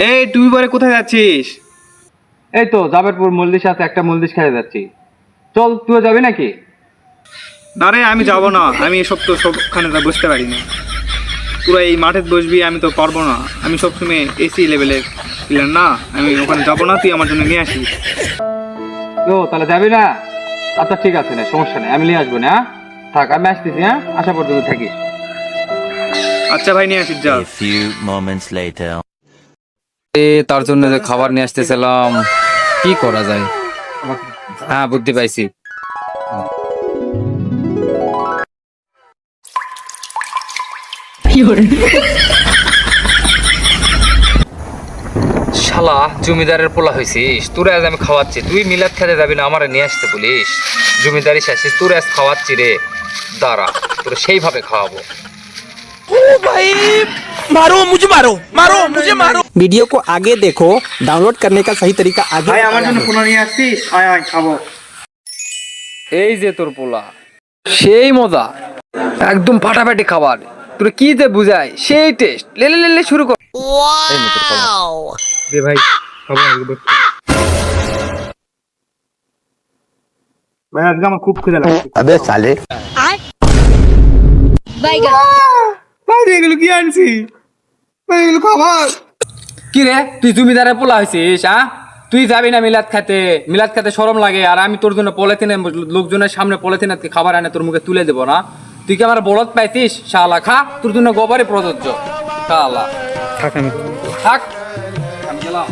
এই তুই পরে কোথায় যাচ্ছিস? এই তো জাবেরপুর মল্লিশ আছে, একটা মল্লিশ খেয়ে যাচ্ছি। চল, তুই যাবি নাকি? না রে, আমি যাব না। আমি এসব তো সবখানে বসতে পারি না। পুরো এই মাঠে বসবি আমি তো পারবো না। আমি সবসময় এসি লেভেলের প্লেয়ার না, আমি ওখানে যাবো না। তুই আমার জন্য নিয়ে আসিস। ও তাহলে যাবি না? আচ্ছা ঠিক আছে, না সমস্যা নেই, আমি নিয়ে আসবো না। থাক, আমি আসতেছি। হ্যাঁ, আসা পর্যন্ত থাকিস। আচ্ছা ভাই, নিয়ে আসিস, যা। A few moments later. তার জন্য যে খাবার নিয়ে আসতেছিলাম, কি করা যায়? হ্যাঁ, বুদ্ধি পাইছি। শালা জমিদারের পোলা হয়েছিস, তোরে আজ আমি খাওয়াচ্ছি। তুই মিলাদ খেতে যাবি না, আমারে নিয়ে আসতে বলিস? জমিদারি শেষিস, তোরে আজ খাওয়াচ্ছি রে। দাঁড়া, তোরে সেইভাবে খাওয়াবো। वीडियो को आगे देखो, डाउनलोड करने का सही तरीका आगे ভাই, আমার बताया জন্য है। কোনো নিয়ে আসছিস? আয় আয়, খাবো। এই যে তোর পোলা, সেই মজা, একদম ফাটাফাটি খাবার। তোর কি যে বুঝায়, সেই টেস্ট। লেলে লেলে শুরু কর। এই নে তোর পোলা। দে ভাই, খাবো আগে বসে। ভাই, আজকে আমার খুব খিদে লাগছে। अबे साले ভাই, এগুলো কি আনছি? ভাই, এগুলো খাবার। কি রে, তুই জমিদারের পোলা হয়েছিস? তুই যাবি না মিলাদ খেতে? মিলাদ খেতে শরম লাগে? আর আমি তোর জন্য পলিথিনে, লোকজনের সামনে পলিথিনে খাবার আনে তোর মুখে তুলে দেবো না? তুই কি আমার বলদ পাইছিস? শালা খা, তোর জন্য গোবরই প্রযোজ্য। শালা থাক, আমি থাক, আমি গেলাম।